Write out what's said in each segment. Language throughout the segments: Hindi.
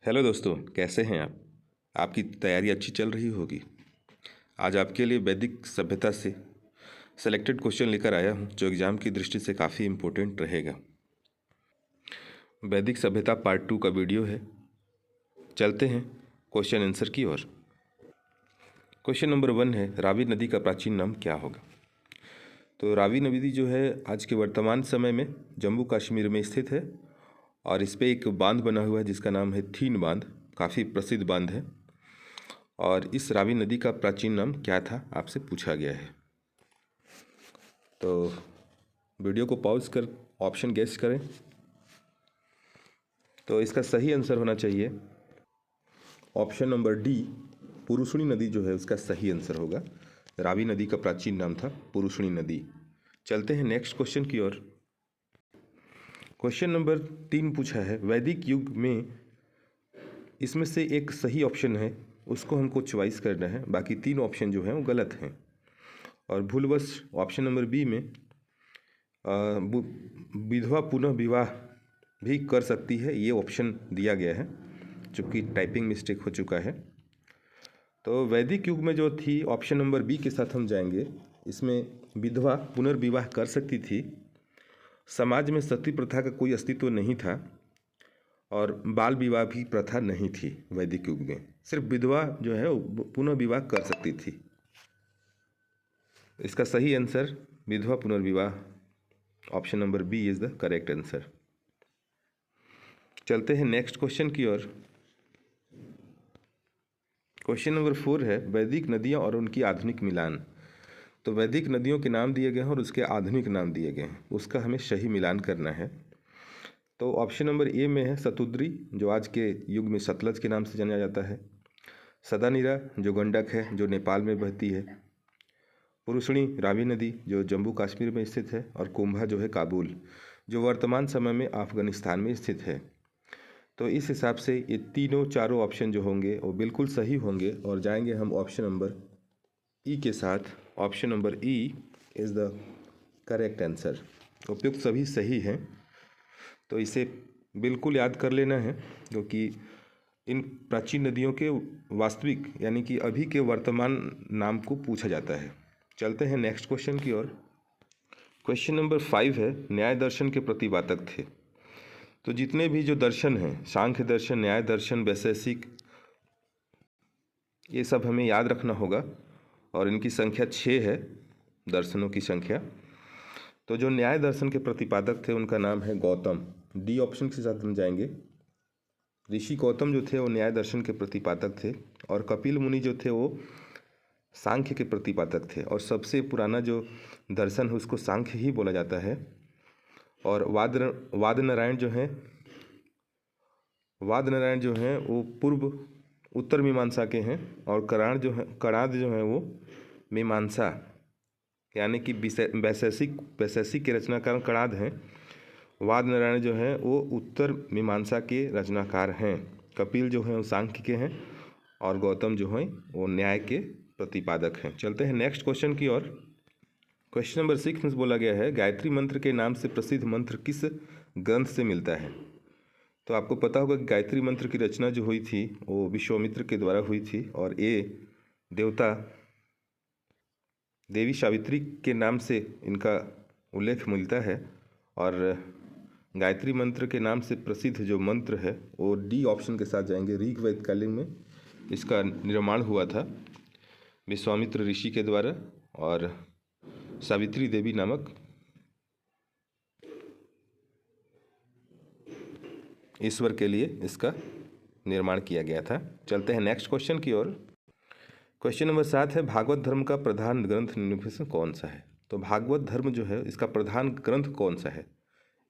हेलो दोस्तों, कैसे हैं आप? आपकी तैयारी अच्छी चल रही होगी। आज आपके लिए वैदिक सभ्यता से सेलेक्टेड क्वेश्चन लेकर आया हूं, जो एग्ज़ाम की दृष्टि से काफ़ी इम्पोर्टेंट रहेगा। वैदिक सभ्यता पार्ट 2 का वीडियो है। चलते हैं क्वेश्चन आंसर की ओर। क्वेश्चन नंबर 1 है, रावी नदी का प्राचीन नाम क्या होगा? तो रावी नदी जो है आज के वर्तमान समय में जम्मू कश्मीर में स्थित है और इस पे एक बांध बना हुआ है जिसका नाम है थीन बांध। काफ़ी प्रसिद्ध बांध है और इस रावी नदी का प्राचीन नाम क्या था आपसे पूछा गया है। तो वीडियो को पॉज कर ऑप्शन गेस करें। तो इसका सही आंसर होना चाहिए ऑप्शन नंबर डी, पुरुषणी नदी जो है उसका सही आंसर होगा। रावी नदी का प्राचीन नाम था पुरुषणी नदी। चलते हैं नेक्स्ट क्वेश्चन की ओर। क्वेश्चन नंबर 3 पूछा है, वैदिक युग में इसमें से एक सही ऑप्शन है, उसको हमको चॉइस करना है। बाकी 3 ऑप्शन जो हैं वो गलत हैं और भूलवश ऑप्शन नंबर बी में विधवा पुनः विवाह भी कर सकती है, ये ऑप्शन दिया गया है, चूँकि टाइपिंग मिस्टेक हो चुका है। तो वैदिक युग में जो थी ऑप्शन नंबर बी के साथ हम जाएंगे। इसमें विधवा पुनर्विवाह कर सकती थी, समाज में सती प्रथा का कोई अस्तित्व नहीं था और बाल विवाह भी प्रथा नहीं थी। वैदिक युग में सिर्फ विधवा जो है वो पुनः विवाह कर सकती थी। इसका सही आंसर विधवा पुनर्विवाह, option number B is the correct answer. चलते हैं नेक्स्ट क्वेश्चन की ओर। क्वेश्चन नंबर 4 है, वैदिक नदियाँ और उनकी आधुनिक मिलान। तो वैदिक नदियों के नाम दिए गए हैं और उसके आधुनिक नाम दिए गए हैं, उसका हमें सही मिलान करना है। तो ऑप्शन नंबर ए में है सतुद्री, जो आज के युग में सतलज के नाम से जाना जाता है। सदानीरा जो गंडक है, जो नेपाल में बहती है। पुरुषणी रावी नदी जो जम्मू कश्मीर में स्थित है। और कुंभा जो है काबुल, जो वर्तमान समय में अफगानिस्तान में स्थित है। तो इस हिसाब से ये तीनों चारों ऑप्शन जो होंगे वो बिल्कुल सही होंगे और जाएंगे हम ऑप्शन नंबर ई के साथ। Option number E is the correct answer. उपयुक्त सभी सही हैं, तो इसे बिल्कुल याद कर लेना है, क्योंकि इन प्राचीन नदियों के वास्तविक यानी कि अभी के वर्तमान नाम को पूछा जाता है। चलते हैं नेक्स्ट क्वेश्चन की ओर। क्वेश्चन नंबर 5 है, न्याय दर्शन के प्रतिपादक थे। तो जितने भी जो दर्शन हैं, सांख्य दर्शन, न्याय दर्शन, वैशेषिक, ये सब हमें याद रखना होगा और इनकी संख्या 6 है, दर्शनों की संख्या। तो जो न्याय दर्शन के प्रतिपादक थे उनका नाम है गौतम। डी ऑप्शन के साथ हम जाएंगे। ऋषि गौतम जो थे वो न्याय दर्शन के प्रतिपादक थे और कपिल मुनि जो थे वो सांख्य के प्रतिपादक थे। और सबसे पुराना जो दर्शन है उसको सांख्य ही बोला जाता है। और वाद नारायण जो हैं वो पूर्व उत्तर मीमांसा के हैं और कणाद जो हैं वो मीमांसा यानी कि वैशेषिक के रचनाकार कणाद हैं। वाद नारायण जो हैं वो उत्तर मीमांसा के रचनाकार हैं। कपिल जो हैं वो सांख्य के हैं और गौतम जो हैं वो न्याय के प्रतिपादक हैं। चलते हैं नेक्स्ट क्वेश्चन की ओर। क्वेश्चन नंबर 6 में बोला गया है, गायत्री मंत्र के नाम से प्रसिद्ध मंत्र किस ग्रंथ से मिलता है? तो आपको पता होगा कि गायत्री मंत्र की रचना जो हुई थी वो विश्वामित्र के द्वारा हुई थी और ये देवता देवी सावित्री के नाम से इनका उल्लेख मिलता है। और गायत्री मंत्र के नाम से प्रसिद्ध जो मंत्र है वो डी ऑप्शन के साथ जाएंगे। ऋग्वेद कालीन में इसका निर्माण हुआ था विश्वामित्र ऋषि के द्वारा और सावित्री देवी नामक ईश्वर के लिए इसका निर्माण किया गया था। चलते हैं नेक्स्ट क्वेश्चन की ओर। क्वेश्चन नंबर 7 है, भागवत धर्म का प्रधान ग्रंथ निम्न में कौन सा है? तो भागवत धर्म जो है इसका प्रधान ग्रंथ कौन सा है,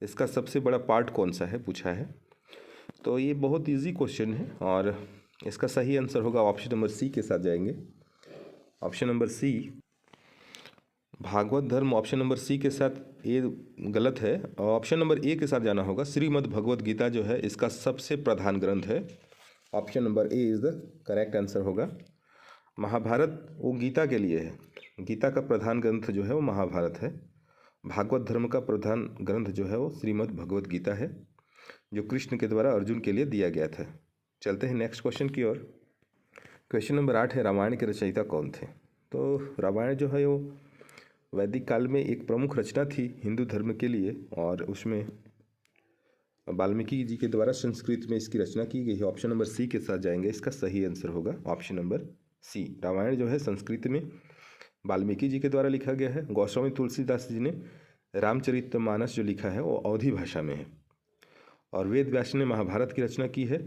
इसका सबसे बड़ा पार्ट कौन सा है पूछा है। तो ये बहुत इजी क्वेश्चन है और इसका सही आंसर होगा ऑप्शन नंबर सी के साथ जाएंगे। ऑप्शन नंबर सी, भागवत धर्म ऑप्शन नंबर सी के साथ ये गलत है। ऑप्शन नंबर ए के साथ जाना होगा। श्रीमद् भगवत गीता जो है इसका सबसे प्रधान ग्रंथ है। Option number A is the correct answer होगा। महाभारत वो गीता के लिए है, गीता का प्रधान ग्रंथ जो है वो महाभारत है। भागवत धर्म का प्रधान ग्रंथ जो है वो श्रीमद् भगवत गीता है, जो कृष्ण के द्वारा अर्जुन के लिए दिया गया था। चलते हैं नेक्स्ट क्वेश्चन की ओर। क्वेश्चन नंबर 8 है, रामायण के रचयिता कौन थे? तो रामायण जो है वो वैदिक काल में एक प्रमुख रचना थी हिंदू धर्म के लिए, और उसमें वाल्मीकि जी के द्वारा संस्कृत में इसकी रचना की गई है। ऑप्शन नंबर सी के साथ जाएंगे, इसका सही आंसर होगा ऑप्शन नंबर सी। रामायण जो है संस्कृत में वाल्मीकि जी के द्वारा लिखा गया है। गोस्वामी तुलसीदास जी ने रामचरितमानस जो लिखा है वो अवधी भाषा में है। और वेद व्यास ने महाभारत की रचना की है,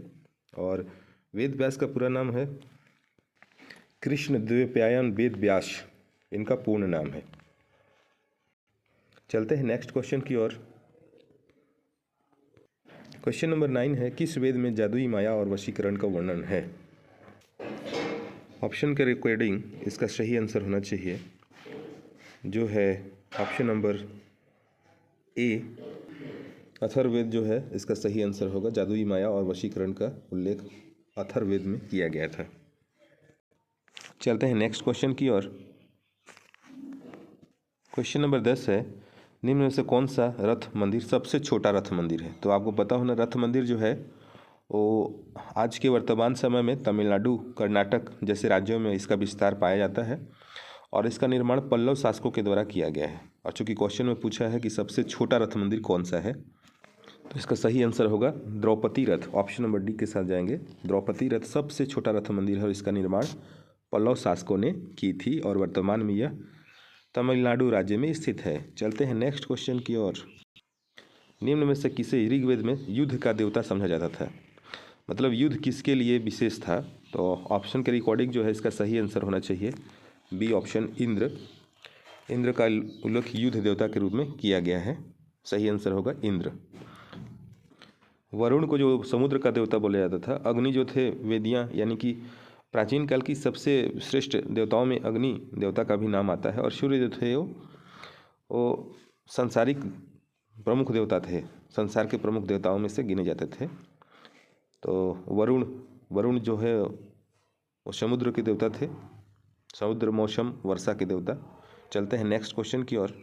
और वेद व्यास का पूरा नाम है कृष्ण द्वैपायन वेद व्यास, इनका पूर्ण नाम है। चलते हैं नेक्स्ट क्वेश्चन की ओर। क्वेश्चन नंबर 9 है, किस वेद में जादुई माया और वशीकरण का वर्णन है? ऑप्शन के अकॉर्डिंग इसका सही आंसर होना चाहिए जो है ऑप्शन नंबर ए, अथर्ववेद जो है इसका सही आंसर होगा। जादुई माया और वशीकरण का उल्लेख अथर्ववेद में किया गया था। चलते हैं नेक्स्ट क्वेश्चन की ओर। क्वेश्चन नंबर 10 है, निम्न में से कौन सा रथ मंदिर सबसे छोटा रथ मंदिर है? तो आपको पता होना, रथ मंदिर जो है वो आज के वर्तमान समय में तमिलनाडु, कर्नाटक जैसे राज्यों में इसका विस्तार पाया जाता है, और इसका निर्माण पल्लव शासकों के द्वारा किया गया है। और चूंकि क्वेश्चन में पूछा है कि सबसे छोटा रथ मंदिर कौन सा है, तो इसका सही आंसर होगा द्रौपदी रथ। ऑप्शन नंबर डी के साथ जाएंगे। द्रौपदी रथ सबसे छोटा रथ मंदिर है और इसका निर्माण पल्लव शासकों ने की थी, और वर्तमान में यह तमिलनाडु राज्य में स्थित है। चलते हैं नेक्स्ट क्वेश्चन की ओर। निम्न में से किसे ऋग्वेद में युद्ध का देवता समझा जाता था? मतलब युद्ध किसके लिए विशेष था? तो ऑप्शन के रिकॉर्डिंग जो है इसका सही आंसर होना चाहिए बी ऑप्शन, इंद्र। इंद्र का उल्लेख युद्ध देवता के रूप में किया गया है। सही आंसर होगा इंद्र। वरुण को जो समुद्र का देवता बोला जाता था। अग्नि जो थे वेदियाँ, यानी कि प्राचीन काल की सबसे श्रेष्ठ देवताओं में अग्नि देवता का भी नाम आता है। और सूर्य जो थे वो सांसारिक प्रमुख देवता थे, संसार के प्रमुख देवताओं में से गिने जाते थे। तो वरुण जो है वो समुद्र के देवता थे, समुद्र, मौसम, वर्षा के देवता। चलते हैं नेक्स्ट क्वेश्चन की ओर।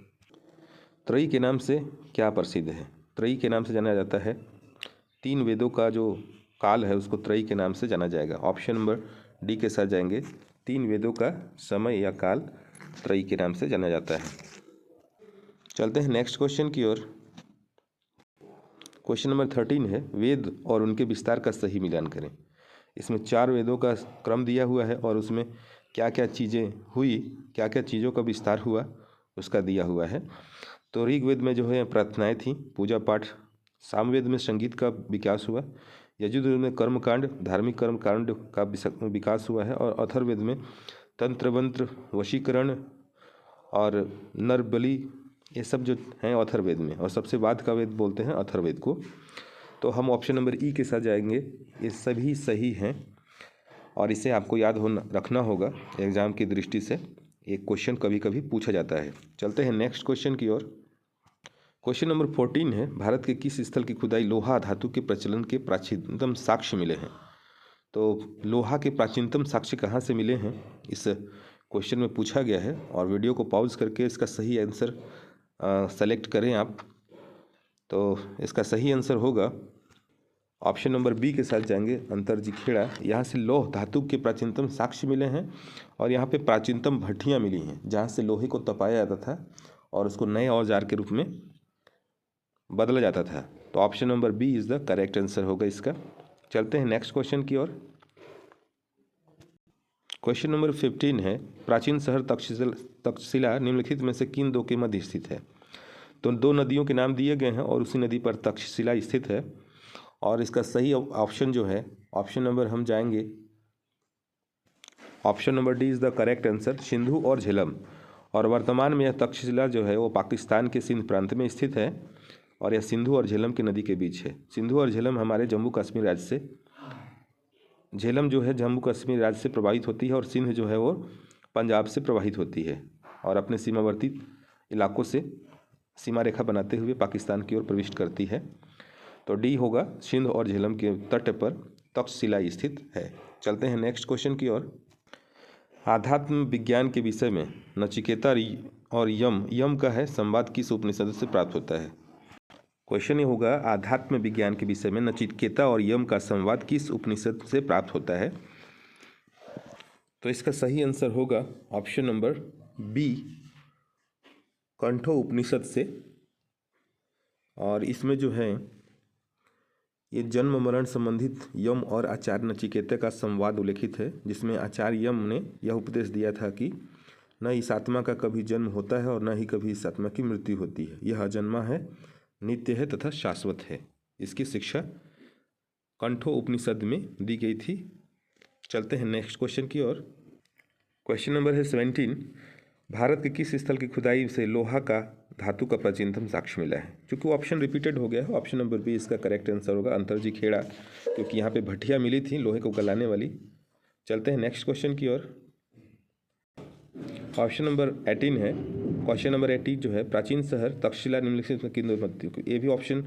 त्रयी के नाम से क्या प्रसिद्ध है? त्रयी के नाम से जाना जाता है 3 वेदों का जो काल है उसको त्रयी के नाम से जाना जाएगा। ऑप्शन नंबर डी के साथ जाएंगे। 3 वेदों का समय या काल त्रयी के नाम से जाना जाता है। चलते हैं नेक्स्ट क्वेश्चन की ओर। क्वेश्चन नंबर 13 है, वेद और उनके विस्तार का सही मिलान करें। इसमें 4 वेदों का क्रम दिया हुआ है और उसमें क्या क्या चीज़ें हुई, क्या क्या चीज़ों का विस्तार हुआ उसका दिया हुआ है। तो ऋग्वेद में जो है प्रार्थनाएं थी, पूजा पाठ। सामवेद में संगीत का विकास हुआ। यजुर्वेद में कर्मकांड, धार्मिक कर्मकांड का विकास हुआ है। और अथर्ववेद में तंत्र मंत्र, वशीकरण और नरबलि, ये सब जो हैं अथर्ववेद में, और सबसे बाद का वेद बोलते हैं अथर्ववेद को। तो हम ऑप्शन नंबर ई के साथ जाएंगे। ये सभी सही हैं और इसे आपको याद रखना होगा एग्जाम की दृष्टि से। एक क्वेश्चन कभी कभी पूछा जाता है। चलते हैं नेक्स्ट क्वेश्चन की ओर। क्वेश्चन नंबर 14 है, भारत के किस स्थल की खुदाई लोहा धातु के प्रचलन के प्राचीनतम साक्ष्य मिले हैं? तो लोहा के प्राचीनतम साक्ष्य कहाँ से मिले हैं, इस क्वेश्चन में पूछा गया है। और वीडियो को पॉज करके इसका सही आंसर सेलेक्ट करें आप। तो इसका सही आंसर होगा ऑप्शन नंबर बी के साथ जाएंगे, अंतर्जिखेड़ा। यहाँ से लौह धातु के प्राचीनतम साक्ष्य मिले हैं और यहाँ पे प्राचीनतम भट्टियाँ मिली हैं जहाँ से लोहे को तपाया जाता था और उसको नए औजार के रूप में बदला जाता था। तो option number B is the correct answer होगा इसका। चलते हैं नेक्स्ट क्वेश्चन की ओर। क्वेश्चन नंबर 15 है, प्राचीन शहर तक्षशिला निम्नलिखित में से किन दो के मध्य स्थित है? तो 2 नदियों के नाम दिए गए हैं और उसी नदी पर तक्षशिला स्थित है। और इसका सही ऑप्शन जो है, ऑप्शन नंबर हम जाएंगे, option number D is the correct answer, Sindhu और झेलम। और वर्तमान में यह तक्षशिला जो है वो पाकिस्तान के सिंध प्रांत में स्थित है और यह सिंधु और झेलम की नदी के बीच है। सिंधु और झेलम हमारे जम्मू कश्मीर राज्य से, झेलम जो है जम्मू कश्मीर राज्य से प्रभावित होती है और सिंध जो है वो पंजाब से प्रभावित होती है और अपने सीमावर्ती इलाकों से सीमा रेखा बनाते हुए पाकिस्तान की ओर प्रविष्ट करती है। तो डी होगा, सिंध और झेलम के तट पर तक्षशिला स्थित है। चलते हैं नेक्स्ट क्वेश्चन की ओर। आध्यात्म विज्ञान के विषय में नचिकेता और यम का है संवाद किस उपनिषद से प्राप्त होता है? क्वेश्चन ये होगा, आध्यात्म विज्ञान के विषय में नचिकेता और यम का संवाद किस उपनिषद से प्राप्त होता है? तो इसका सही आंसर होगा ऑप्शन नंबर बी, कंठो उपनिषद से। और इसमें जो है ये जन्म मरण संबंधित यम और आचार्य नचिकेता का संवाद उल्लेखित है, जिसमें आचार्य यम ने यह उपदेश दिया था कि न इस आत्मा का कभी जन्म होता है और न ही कभी इस आत्मा की मृत्यु होती है। यह अजन्मा है, नित्य है तथा शाश्वत है। इसकी शिक्षा कंठो उपनिषद में दी गई थी। चलते हैं नेक्स्ट क्वेश्चन की ओर। क्वेश्चन नंबर है 17। भारत के किस स्थल की खुदाई से लोहा का धातु का प्राचीनतम साक्ष्य मिला है? क्योंकि ऑप्शन रिपीटेड हो गया है, ऑप्शन नंबर बी इसका करेक्ट आंसर होगा, अंतरजी खेड़ा, क्योंकि यहाँ पे भट्टियाँ मिली थी लोहे को गलाने वाली। चलते हैं नेक्स्ट क्वेश्चन की ओर। ऑप्शन नंबर 18 है। क्वेश्चन नंबर 18 जो है, प्राचीन शहर तक्षशिला निम्नलिखित में किन मध्य, ये भी ऑप्शन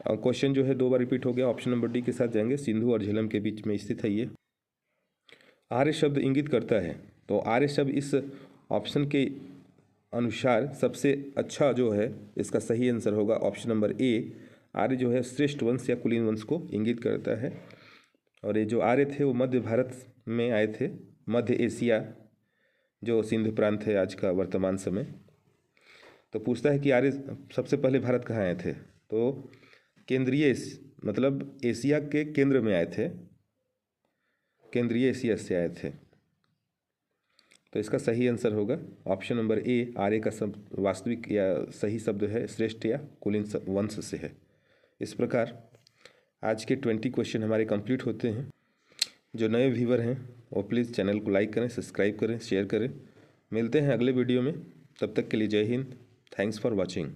क्वेश्चन जो है 2 बार रिपीट हो गया। ऑप्शन नंबर डी के साथ जाएंगे, सिंधु और झेलम के बीच में स्थित है ये। आर्य शब्द इंगित करता है, तो आर्य शब्द इस ऑप्शन के अनुसार सबसे अच्छा जो है, इसका सही आंसर होगा ऑप्शन नंबर ए। आर्य जो है श्रेष्ठ वंश या कुलीन वंश को इंगित करता है। और ये जो आर्य थे वो मध्य भारत में आए थे, मध्य एशिया जो सिंधु प्रांत है आज का वर्तमान समय। तो पूछता है कि आर्य सबसे पहले भारत कहाँ आए थे? तो केंद्रीय मतलब एशिया के केंद्र में आए थे, केंद्रीय एशिया से आए थे। तो इसका सही आंसर होगा ऑप्शन नंबर ए। आर्य का वास्तविक या सही शब्द है श्रेष्ठ या कुलीन वंश से है। इस प्रकार आज के 20 क्वेश्चन हमारे कंप्लीट होते हैं। जो नए व्यूवर हैं वो प्लीज़ चैनल को लाइक करें, सब्सक्राइब करें, शेयर करें। मिलते हैं अगले वीडियो में, तब तक के लिए जय हिंद। Thanks for watching.